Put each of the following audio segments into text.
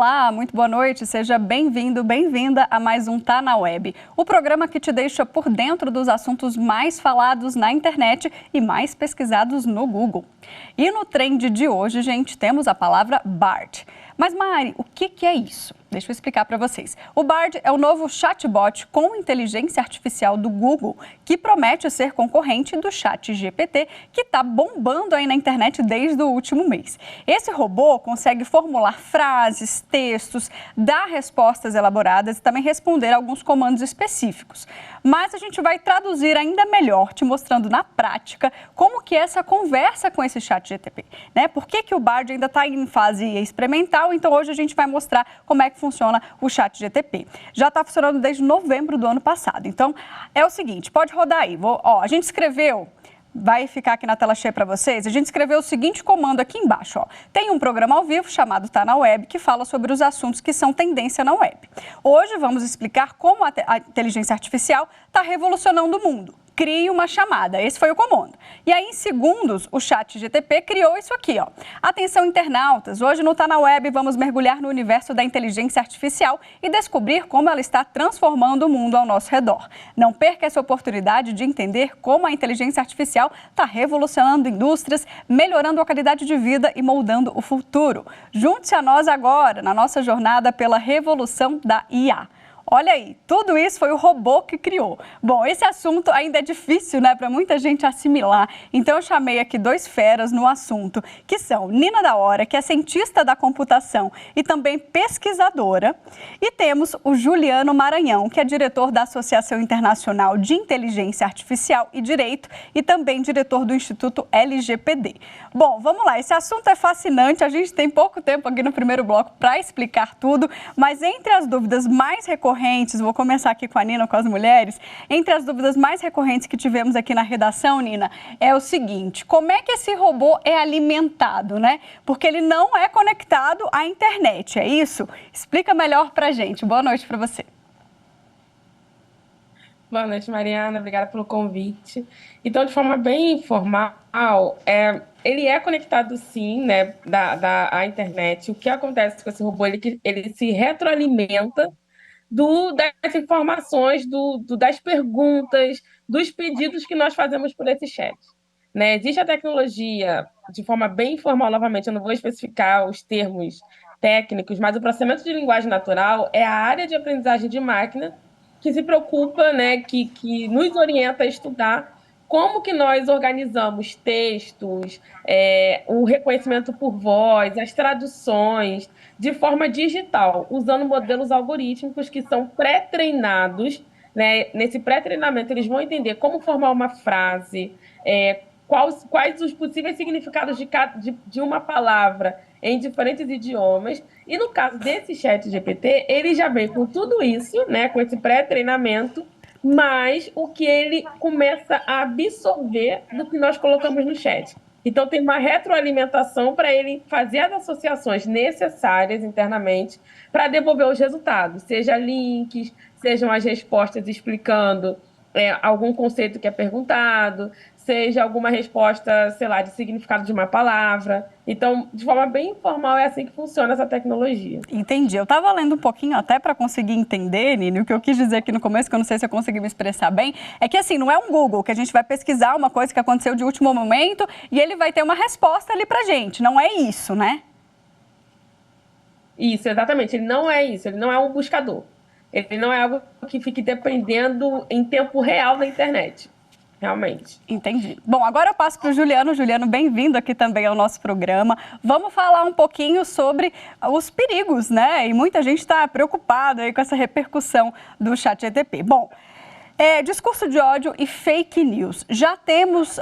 Olá, muito boa noite, seja bem-vindo, bem-vinda a mais um Tá na Web, o programa que te deixa por dentro dos assuntos mais falados na internet e mais pesquisados no Google. E no trend de hoje, gente, temos a palavra Bard. Mas Mari, o que é isso? Deixa eu explicar para vocês. O Bard é o novo chatbot com inteligência artificial do Google, que promete ser concorrente do ChatGPT, que está bombando aí na internet desde o último mês. Esse robô consegue formular frases, textos, dar respostas elaboradas e também responder alguns comandos específicos. Mas a gente vai traduzir ainda melhor, te mostrando na prática como que é essa conversa com esse ChatGPT, né? Por que o Bard ainda está em fase experimental? Então hoje a gente vai mostrar como é que funciona o ChatGPT. Já está funcionando desde novembro do ano passado. Então é o seguinte, pode rodar aí. A gente escreveu, vai ficar aqui na tela cheia para vocês, a gente escreveu o seguinte comando aqui embaixo. Tem um programa ao vivo chamado Tá na Web, que fala sobre os assuntos que são tendência na web. Hoje vamos explicar como a inteligência artificial está revolucionando o mundo. Crie uma chamada. Esse foi o comando. E aí, em segundos, o ChatGPT criou isso aqui, ó. Atenção, internautas. Hoje no Tá na Web vamos mergulhar no universo da inteligência artificial e descobrir como ela está transformando o mundo ao nosso redor. Não perca essa oportunidade de entender como a inteligência artificial está revolucionando indústrias, melhorando a qualidade de vida e moldando o futuro. Junte-se a nós agora na nossa jornada pela revolução da IA. Olha aí, tudo isso foi o robô que criou. Bom, esse assunto ainda é difícil, né, para muita gente assimilar. Então eu chamei aqui dois feras no assunto, que são Nina da Hora, que é cientista da computação e também pesquisadora, e temos o Juliano Maranhão, que é diretor da Associação Internacional de Inteligência Artificial e Direito e também diretor do Instituto LGPD. Bom, vamos lá, esse assunto é fascinante, a gente tem pouco tempo aqui no primeiro bloco para explicar tudo, mas entre as dúvidas mais recorrentes, vou começar aqui com a Nina, com as mulheres. Entre as dúvidas mais recorrentes que tivemos aqui na redação, Nina, é o seguinte: como é que esse robô é alimentado, né? Porque ele não é conectado à internet, é isso? Explica melhor pra gente. Boa noite para você. Boa noite, Mariana. Obrigada pelo convite. Então, de forma bem informal, ele é conectado, sim, né, à internet. O que acontece com esse robô? Ele se retroalimenta das informações, das perguntas, dos pedidos que nós fazemos por esse chat. Né? Existe a tecnologia, de forma bem informal, novamente, eu não vou especificar os termos técnicos, mas o processamento de linguagem natural é a área de aprendizagem de máquina que se preocupa, né, que nos orienta a estudar como que nós organizamos textos, o reconhecimento por voz, as traduções, de forma digital, usando modelos algorítmicos que são pré-treinados. Né? Nesse pré-treinamento, eles vão entender como formar uma frase, quais os possíveis significados de uma palavra em diferentes idiomas. E no caso desse chat GPT, ele já vem com tudo isso, né, com esse pré-treinamento, mas o que ele começa a absorver do que nós colocamos no chat. Então, tem uma retroalimentação para ele fazer as associações necessárias internamente para devolver os resultados, seja links, sejam as respostas explicando algum conceito que é perguntado, seja alguma resposta, sei lá, de significado de uma palavra. Então, de forma bem informal, é assim que funciona essa tecnologia. Entendi. Eu estava lendo um pouquinho até para conseguir entender, Nini, o que eu quis dizer aqui no começo, que eu não sei se eu consegui me expressar bem, é que assim, não é um Google, que a gente vai pesquisar uma coisa que aconteceu de último momento e ele vai ter uma resposta ali para gente. Não é isso, né? Isso, exatamente. Ele não é isso, ele não é um buscador. Ele não é algo que fique dependendo em tempo real da internet. Realmente. Entendi. Bom, agora eu passo para o Juliano. Juliano, bem-vindo aqui também ao nosso programa. Vamos falar um pouquinho sobre os perigos, né? E muita gente está preocupada aí com essa repercussão do ChatGPT. Bom, discurso de ódio e fake news. Já temos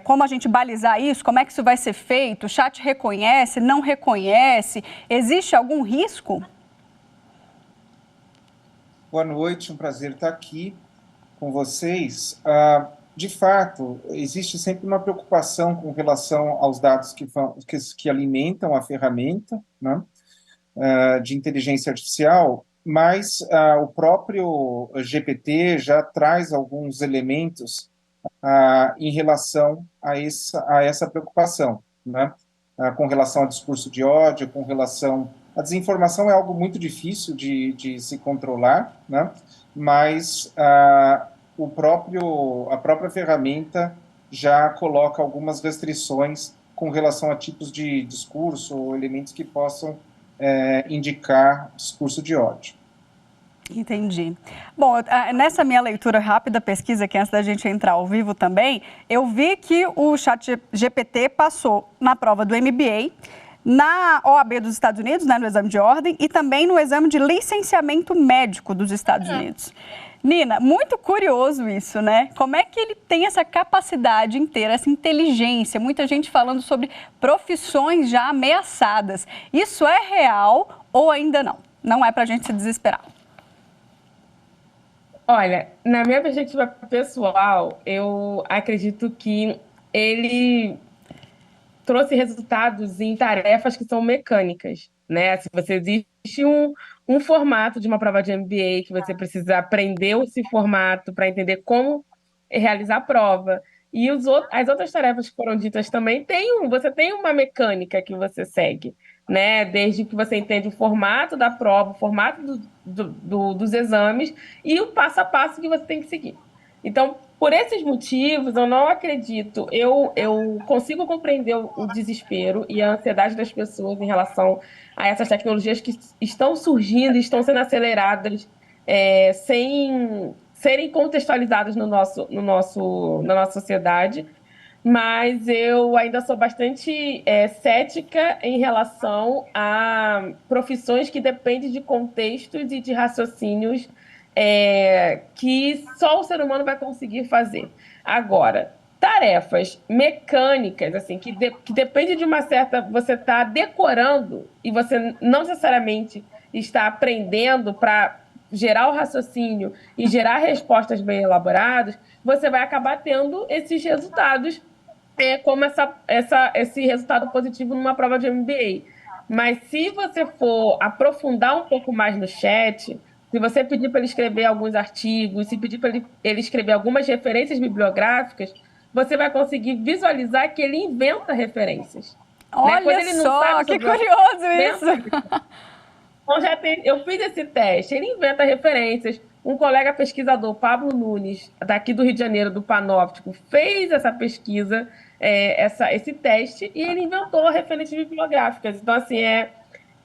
como a gente balizar isso? Como é que isso vai ser feito? O chat reconhece, não reconhece? Existe algum risco? Boa noite, um prazer estar aqui com vocês. De fato, existe sempre uma preocupação com relação aos dados que alimentam a ferramenta, né, de inteligência artificial, mas o próprio GPT já traz alguns elementos em relação a essa preocupação, né, com relação ao discurso de ódio, com relação A desinformação é algo muito difícil de se controlar, né? Mas a própria ferramenta já coloca algumas restrições com relação a tipos de discurso ou elementos que possam indicar discurso de ódio. Entendi. Bom, nessa minha leitura rápida, pesquisa aqui antes da gente entrar ao vivo também, eu vi que o ChatGPT passou na prova do MBA, na OAB dos Estados Unidos, né, no exame de ordem, e também no exame de licenciamento médico dos Estados Unidos. Nina, muito curioso isso, né? Como é que ele tem essa capacidade inteira, essa inteligência? Muita gente falando sobre profissões já ameaçadas. Isso é real ou ainda não? Não é para a gente se desesperar. Olha, na minha perspectiva pessoal, eu acredito que ele trouxe resultados em tarefas que são mecânicas, né? Se você existe um formato de uma prova de MBA que você precisa aprender esse formato para entender como realizar a prova. E as outras tarefas que foram ditas também você tem uma mecânica que você segue, né? Desde que você entende o formato da prova, o formato dos exames e o passo a passo que você tem que seguir. Então, por esses motivos, eu não acredito. Eu consigo compreender o desespero e a ansiedade das pessoas em relação a essas tecnologias que estão surgindo e estão sendo aceleradas sem serem contextualizadas na nossa sociedade. Mas eu ainda sou bastante cética em relação a profissões que dependem de contextos e de raciocínios que só o ser humano vai conseguir fazer. Agora, tarefas mecânicas, assim, que depende de uma certa... Você está decorando e você não necessariamente está aprendendo para gerar o raciocínio e gerar respostas bem elaboradas, você vai acabar tendo esses resultados como esse resultado positivo numa prova de MBA. Mas se você for aprofundar um pouco mais no chat, se você pedir para ele escrever alguns artigos, se pedir para ele escrever algumas referências bibliográficas, você vai conseguir visualizar que ele inventa referências. Olha Quando ele não só, sabe que sobre o curioso assunto, isso! então, eu fiz esse teste, ele inventa referências. Um colega pesquisador, Pablo Nunes, daqui do Rio de Janeiro, do Panóptico, fez essa pesquisa, esse teste, e ele inventou referências bibliográficas. Então, assim,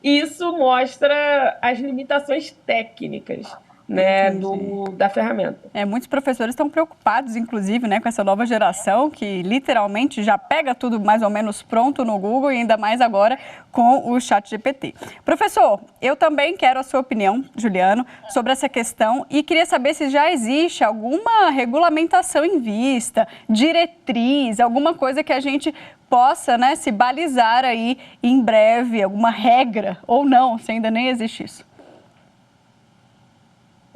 isso mostra as limitações técnicas, né, Entendi. da ferramenta. Muitos professores estão preocupados, inclusive, né, com essa nova geração que literalmente já pega tudo mais ou menos pronto no Google e ainda mais agora com o ChatGPT. Professor, eu também quero a sua opinião, Juliano, sobre essa questão e queria saber se já existe alguma regulamentação em vista, diretriz, alguma coisa que a gente possa, né, se balizar aí em breve, alguma regra ou não, se ainda nem existe isso.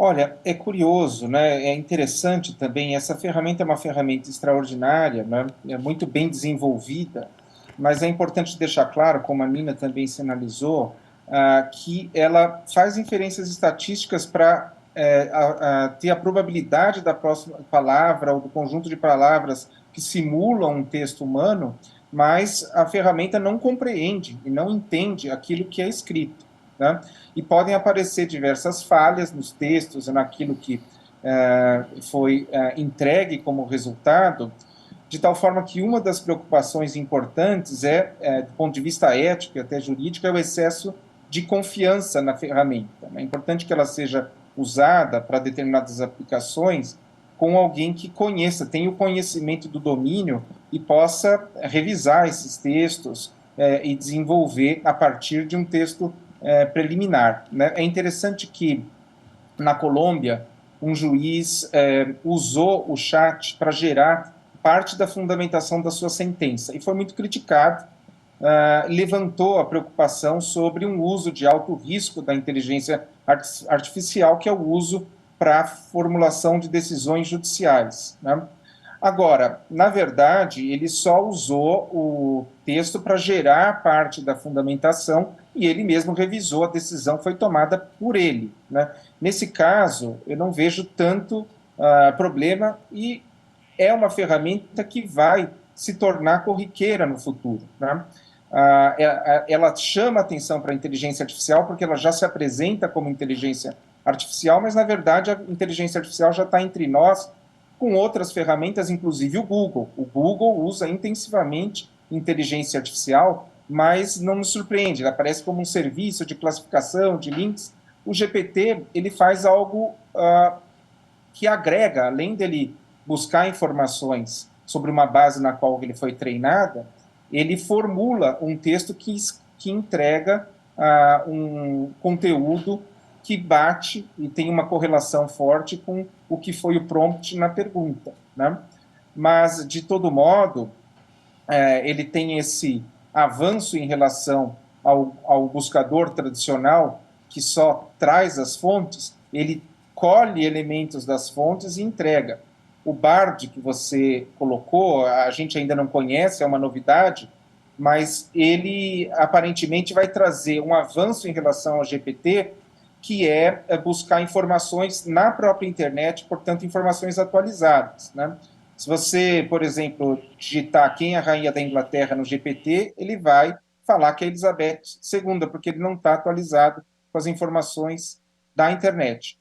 Olha, é curioso, né? É interessante também. Essa ferramenta é uma ferramenta extraordinária, né? É muito bem desenvolvida, mas é importante deixar claro, como a Nina também sinalizou, que ela faz inferências estatísticas para ter a probabilidade da próxima palavra ou do conjunto de palavras que simulam um texto humano, mas a ferramenta não compreende e não entende aquilo que é escrito. Né? E podem aparecer diversas falhas nos textos e naquilo que foi entregue como resultado, de tal forma que uma das preocupações importantes do ponto de vista ético e até jurídico, é o excesso de confiança na ferramenta. É importante que ela seja usada para determinadas aplicações com alguém que conheça, tenha o conhecimento do domínio e possa revisar esses textos e desenvolver a partir de um texto preliminar. Né? É interessante que, na Colômbia, um juiz usou o chat para gerar parte da fundamentação da sua sentença, e foi muito criticado, levantou a preocupação sobre um uso de alto risco da inteligência artificial, que é o uso para a formulação de decisões judiciais. Né? Agora, na verdade, ele só usou o texto para gerar parte da fundamentação e ele mesmo revisou, a decisão foi tomada por ele. Né? Nesse caso, eu não vejo tanto problema e é uma ferramenta que vai se tornar corriqueira no futuro. Né? ela chama atenção para a inteligência artificial porque ela já se apresenta como inteligência artificial, mas, na verdade, a inteligência artificial já está entre nós com outras ferramentas, inclusive o Google. O Google usa intensivamente inteligência artificial, mas não nos surpreende, ele aparece como um serviço de classificação de links. O GPT, ele faz algo que agrega, além dele buscar informações sobre uma base na qual ele foi treinada, ele formula um texto que entrega um conteúdo que bate e tem uma correlação forte com o que foi o prompt na pergunta, né? Mas, de todo modo, ele tem esse avanço em relação ao buscador tradicional, que só traz as fontes, ele colhe elementos das fontes e entrega. O Bard que você colocou, a gente ainda não conhece, é uma novidade, mas ele aparentemente vai trazer um avanço em relação ao GPT, que é buscar informações na própria internet, portanto, informações atualizadas, né? Se você, por exemplo, digitar quem é a rainha da Inglaterra no GPT, ele vai falar que é Elizabeth II, porque ele não está atualizado com as informações da internet.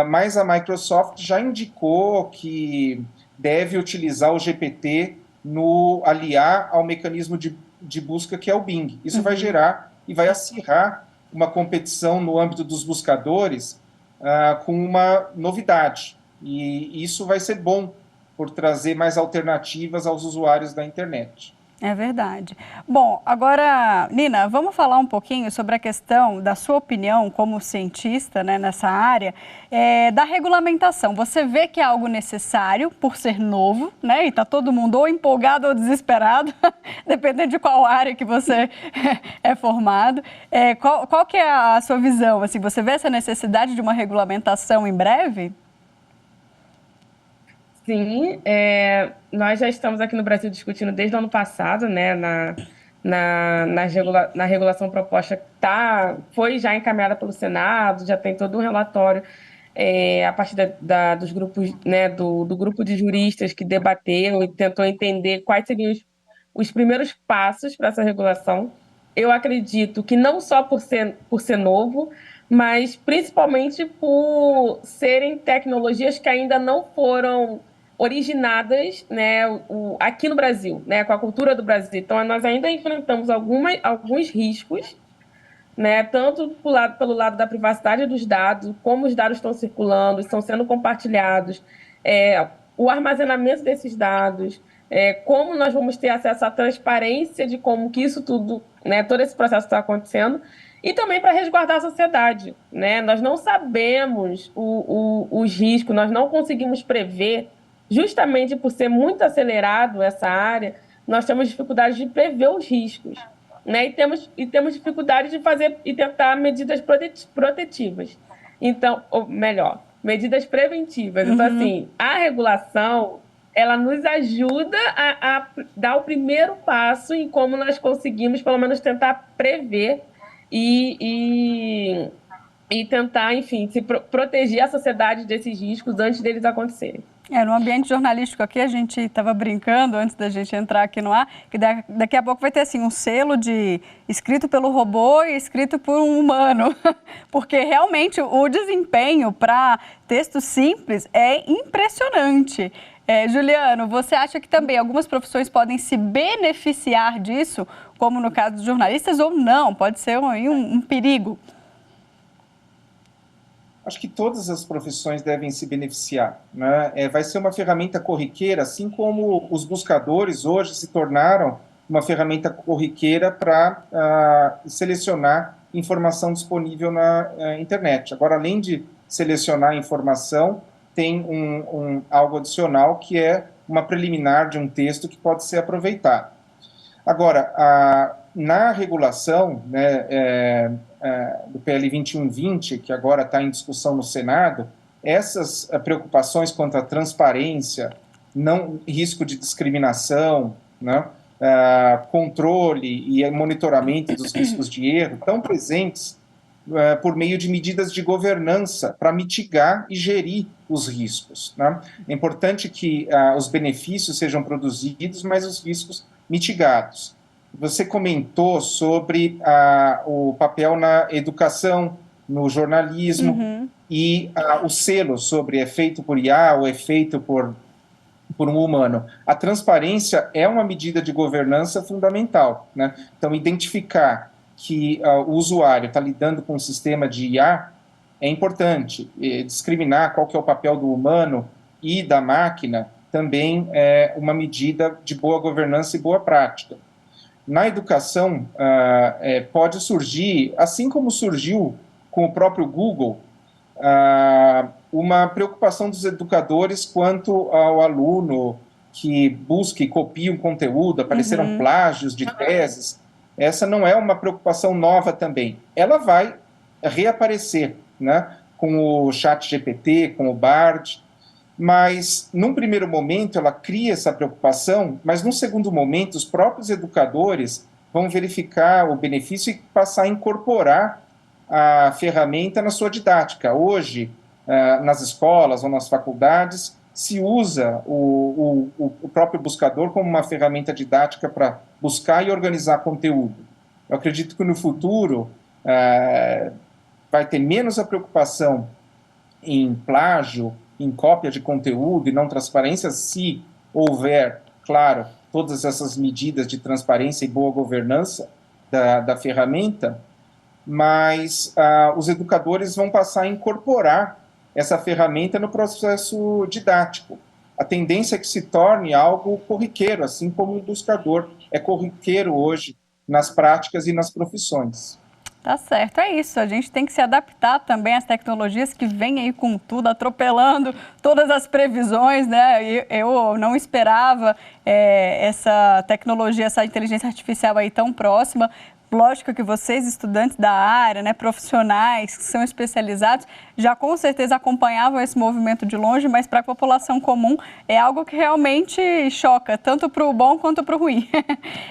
Mas a Microsoft já indicou que deve utilizar o GPT no aliar ao mecanismo de busca que é o Bing. Isso vai gerar e vai acirrar uma competição no âmbito dos buscadores com uma novidade. E isso vai ser bom por trazer mais alternativas aos usuários da internet. É verdade. Bom, agora, Nina, vamos falar um pouquinho sobre a questão da sua opinião como cientista, né, nessa área, da regulamentação. Você vê que é algo necessário por ser novo, né, e está todo mundo ou empolgado ou desesperado, dependendo de qual área que você é formado. Qual que é a sua visão? Assim, você vê essa necessidade de uma regulamentação em breve? Sim, nós já estamos aqui no Brasil discutindo desde o ano passado, né, na regulação proposta que foi já encaminhada pelo Senado, já tem todo um relatório a partir dos grupos, né, do grupo de juristas que debateu e tentou entender quais seriam os primeiros passos para essa regulação. Eu acredito que não só por ser novo, mas principalmente por serem tecnologias que ainda não foram originadas, né, aqui no Brasil, né, com a cultura do Brasil. Então, nós ainda enfrentamos alguns riscos, né, tanto pelo lado da privacidade dos dados, como os dados estão circulando, estão sendo compartilhados, o armazenamento desses dados, como nós vamos ter acesso à transparência de como que isso tudo, né, todo esse processo está acontecendo, e também para resguardar a sociedade, né? Nós não sabemos os riscos, nós não conseguimos prever. Justamente por ser muito acelerado essa área, nós temos dificuldade de prever os riscos, né? E temos dificuldade de fazer e tentar medidas protetivas. Então, ou melhor, medidas preventivas. Então, assim, a regulação, ela nos ajuda a dar o primeiro passo em como nós conseguimos, pelo menos, tentar prever e tentar, enfim, proteger a sociedade desses riscos antes deles acontecerem. No ambiente jornalístico aqui, a gente estava brincando antes da gente entrar aqui no ar, que daqui a pouco vai ter assim, um selo de escrito pelo robô e escrito por um humano, porque realmente o desempenho para texto simples é impressionante. Juliano, você acha que também algumas profissões podem se beneficiar disso, como no caso dos jornalistas, ou não? Pode ser um perigo? Acho que todas as profissões devem se beneficiar, né? Vai ser uma ferramenta corriqueira, assim como os buscadores hoje se tornaram uma ferramenta corriqueira para selecionar informação disponível na internet. Agora, além de selecionar informação, tem algo adicional que é uma preliminar de um texto que pode ser aproveitado. Agora, na regulação, né, do PL 2120, que agora está em discussão no Senado, essas preocupações quanto à transparência, risco de discriminação, né, controle e monitoramento dos riscos de erro, estão presentes por meio de medidas de governança para mitigar e gerir os riscos, né? É importante que os benefícios sejam produzidos, mas os riscos mitigados. Você comentou sobre o papel na educação, no jornalismo, e o selo sobre é feito por IA ou é feito por um humano. A transparência é uma medida de governança fundamental, né? Então, identificar que o usuário está lidando com um sistema de IA é importante. Discriminar qual que é o papel do humano e da máquina também é uma medida de boa governança e boa prática. Na educação, pode surgir, assim como surgiu com o próprio Google, uma preocupação dos educadores quanto ao aluno que busca e copia um conteúdo, apareceram plágios de teses. Essa não é uma preocupação nova também. Ela vai reaparecer, né, com o ChatGPT, com o Bard, mas, num primeiro momento, ela cria essa preocupação, mas, num segundo momento, os próprios educadores vão verificar o benefício e passar a incorporar a ferramenta na sua didática. Hoje, nas escolas ou nas faculdades, se usa o próprio buscador como uma ferramenta didática para buscar e organizar conteúdo. Eu acredito que, no futuro, vai ter menos a preocupação em plágio, em cópia de conteúdo e não transparência, se houver, claro, todas essas medidas de transparência e boa governança da ferramenta, mas os educadores vão passar a incorporar essa ferramenta no processo didático. A tendência é que se torne algo corriqueiro, assim como o buscador é corriqueiro hoje nas práticas e nas profissões. Tá certo, é isso. A gente tem que se adaptar também às tecnologias que vêm aí com tudo, atropelando todas as previsões, né? Eu não esperava essa tecnologia, essa inteligência artificial aí tão próxima. Lógico que vocês, estudantes da área, né, profissionais que são especializados, já com certeza acompanhavam esse movimento de longe, mas para a população comum é algo que realmente choca, tanto para o bom quanto para o ruim.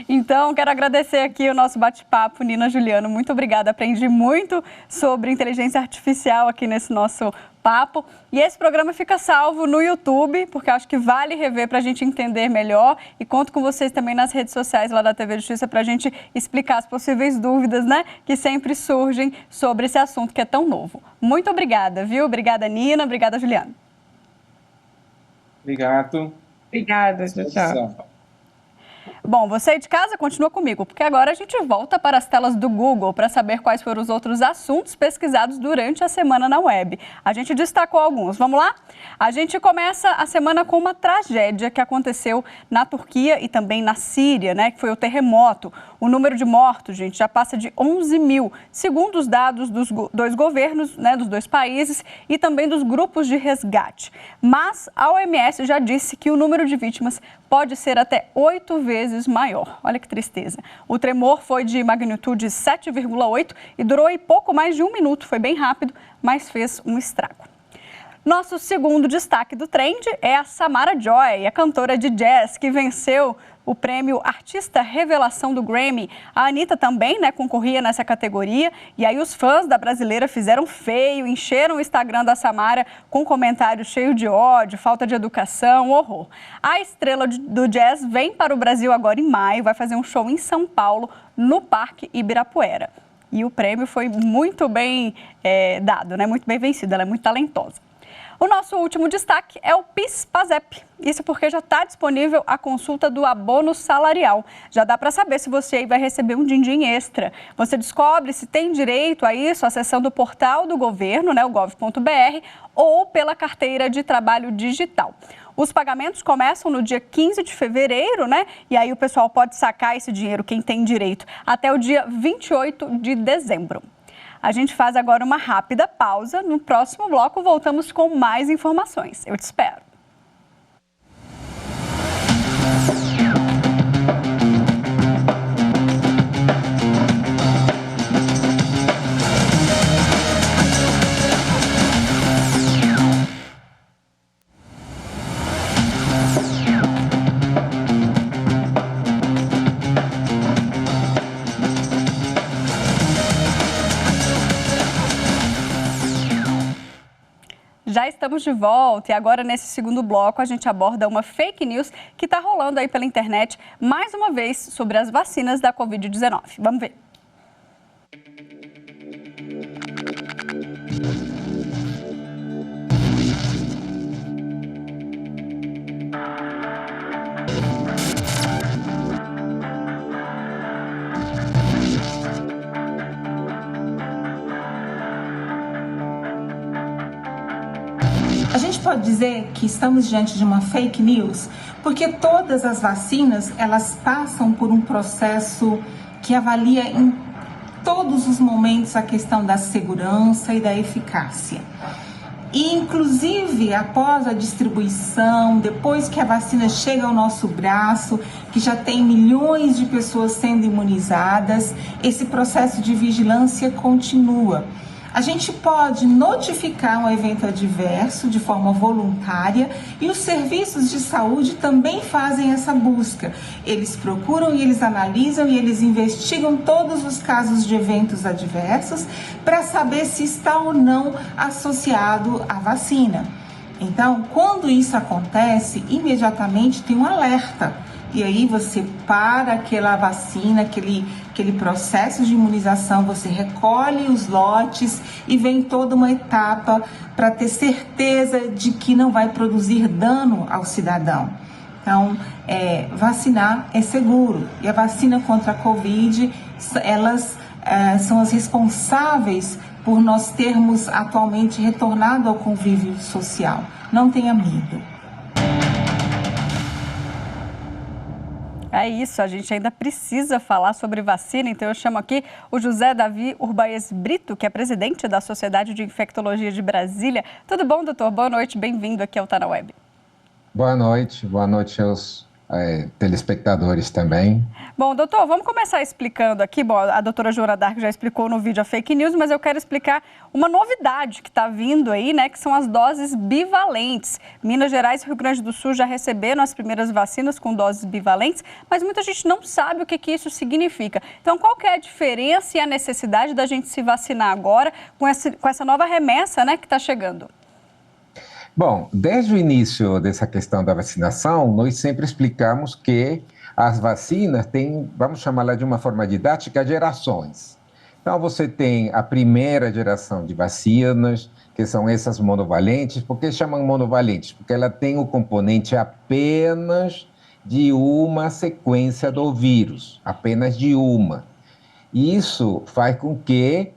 Então, quero agradecer aqui o nosso bate-papo, Nina Juliano. Muito obrigada, aprendi muito sobre inteligência artificial aqui nesse nosso papo. E esse programa fica salvo no YouTube, porque acho que vale rever para a gente entender melhor. E conto com vocês também nas redes sociais lá da TV Justiça para a gente explicar as possíveis dúvidas, né, que sempre surgem sobre esse assunto que é tão novo. Muito obrigada, viu? Obrigada, Nina. Obrigada, Juliana. Obrigado. Obrigada, tchau. Bom, você aí de casa continua comigo, porque agora a gente volta para as telas do Google para saber quais foram os outros assuntos pesquisados durante a semana na web. A gente destacou alguns. Vamos lá? A gente começa a semana com uma tragédia que aconteceu na Turquia e também na Síria, né? Que foi o terremoto. O número de mortos, gente, já passa de 11 mil, segundo os dados dos dois governos, né, dos dois países e também dos grupos de resgate. Mas a OMS já disse que o número de vítimas pode ser até 8 vezes maior. Olha que tristeza. O tremor foi de magnitude 7,8 e durou aí pouco mais de 1 minuto. Foi bem rápido, mas fez um estrago. Nosso segundo destaque do Trend é a Samara Joy, a cantora de jazz que venceu o prêmio Artista Revelação do Grammy. A Anitta também, né, concorria nessa categoria. E aí os fãs da brasileira fizeram feio, encheram o Instagram da Samara com comentários cheios de ódio, falta de educação, horror. A estrela do jazz vem para o Brasil agora em maio, vai fazer um show em São Paulo, no Parque Ibirapuera. E o prêmio foi muito bem dado, né, muito bem vencido, ela é muito talentosa. O nosso último destaque é o PIS/PASEP. Isso porque já está disponível a consulta do abono salarial. Já dá para saber se você aí vai receber um din-din extra. Você descobre se tem direito a isso acessando o portal do governo, né, o gov.br, ou pela carteira de trabalho digital. Os pagamentos começam no dia 15 de fevereiro, né? E aí o pessoal pode sacar esse dinheiro, quem tem direito, até o dia 28 de dezembro. A gente faz agora uma rápida pausa. No próximo bloco, voltamos com mais informações. Eu te espero. Já estamos de volta e agora nesse segundo bloco a gente aborda uma fake news que está rolando aí pela internet mais uma vez sobre as vacinas da Covid-19. Vamos ver. A gente pode dizer que estamos diante de uma fake news, porque todas as vacinas, elas passam por um processo que avalia em todos os momentos a questão da segurança e da eficácia. E, inclusive, após a distribuição, depois que a vacina chega ao nosso braço, que já tem milhões de pessoas sendo imunizadas, esse processo de vigilância continua. A gente pode notificar um evento adverso de forma voluntária e os serviços de saúde também fazem essa busca. Eles procuram e eles analisam e eles investigam todos os casos de eventos adversos para saber se está ou não associado à vacina. Então, quando isso acontece, imediatamente tem um alerta. E aí você para aquela vacina, aquele processo de imunização, você recolhe os lotes e vem toda uma etapa para ter certeza de que não vai produzir dano ao cidadão. Então, vacinar é seguro. E a vacina contra a Covid, elas são as responsáveis por nós termos atualmente retornado ao convívio social. Não tenha medo. É isso, a gente ainda precisa falar sobre vacina, então eu chamo aqui o José Davi Urbaez Brito, que é presidente da Sociedade de Infectologia de Brasília. Tudo bom, doutor? Boa noite, bem-vindo aqui ao Tá na Web. Boa noite aos telespectadores também. Bom, doutor, vamos começar explicando aqui. Bom, a doutora Joana D'Arc já explicou no vídeo a fake news, mas eu quero explicar uma novidade que está vindo aí, né, que são as doses bivalentes. Minas Gerais e Rio Grande do Sul já receberam as primeiras vacinas com doses bivalentes, mas muita gente não sabe o que isso significa. Então, qual que é a diferença e a necessidade da gente se vacinar agora com essa nova remessa, né, que está chegando? Bom, desde o início dessa questão da vacinação, nós sempre explicamos que as vacinas têm, vamos chamá-la de uma forma didática, gerações. Então, você tem a primeira geração de vacinas, que são essas monovalentes. Por que chamam monovalentes? Porque ela tem o componente apenas de uma sequência do vírus, apenas de uma. E isso faz com que,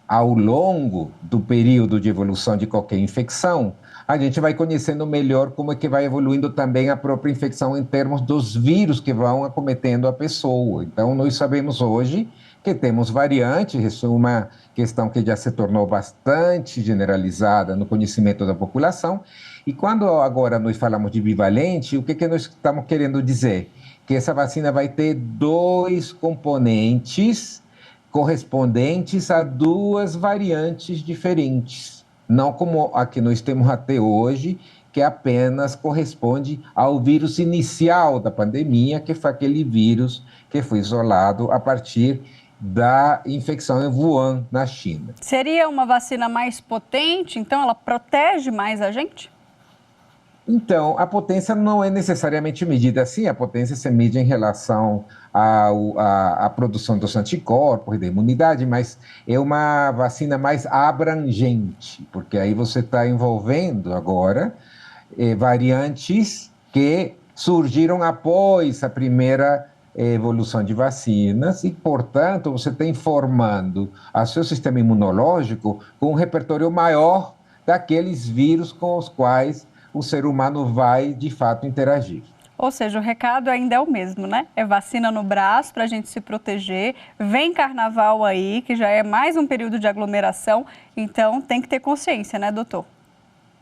ao longo do período de evolução de qualquer infecção, a gente vai conhecendo melhor como é que vai evoluindo também a própria infecção em termos dos vírus que vão acometendo a pessoa. Então, nós sabemos hoje que temos variantes, isso é uma questão que já se tornou bastante generalizada no conhecimento da população. E quando agora nós falamos de bivalente, o que nós estamos querendo dizer? Que essa vacina vai ter dois componentes correspondentes a duas variantes diferentes. Não como a que nós temos até hoje, que apenas corresponde ao vírus inicial da pandemia, que foi aquele vírus que foi isolado a partir da infecção em Wuhan, na China. Seria uma vacina mais potente, então ela protege mais a gente? Então, a potência não é necessariamente medida assim, a potência se mede em relação à produção dos anticorpos e da imunidade, mas é uma vacina mais abrangente, porque aí você está envolvendo agora variantes que surgiram após a primeira evolução de vacinas e, portanto, você está informando o seu sistema imunológico com um repertório maior daqueles vírus com os quais o ser humano vai, de fato, interagir. Ou seja, o recado ainda é o mesmo, né? É vacina no braço para a gente se proteger. Vem carnaval aí, que já é mais um período de aglomeração, então tem que ter consciência, né, doutor?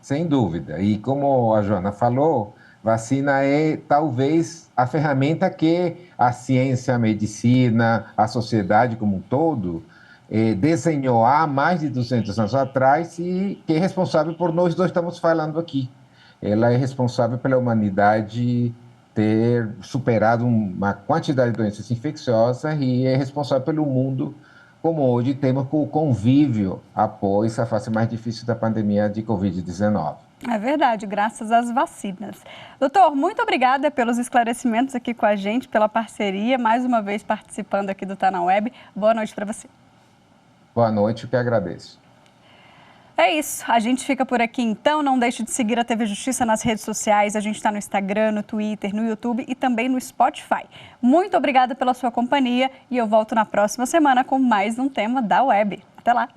Sem dúvida. E como a Joana falou, vacina é talvez a ferramenta que a ciência, a medicina, a sociedade como um todo desenhou há mais de 200 anos atrás e que é responsável por nós dois estamos falando aqui. Ela é responsável pela humanidade ter superado uma quantidade de doenças infecciosas e é responsável pelo mundo como hoje temos com o convívio após a fase mais difícil da pandemia de Covid-19. É verdade, graças às vacinas. Doutor, muito obrigada pelos esclarecimentos aqui com a gente, pela parceria, mais uma vez participando aqui do Tá na Web. Boa noite para você. Boa noite, eu que agradeço. É isso, a gente fica por aqui então, não deixe de seguir a TV Justiça nas redes sociais, a gente está no Instagram, no Twitter, no YouTube e também no Spotify. Muito obrigada pela sua companhia e eu volto na próxima semana com mais um tema da Web. Até lá!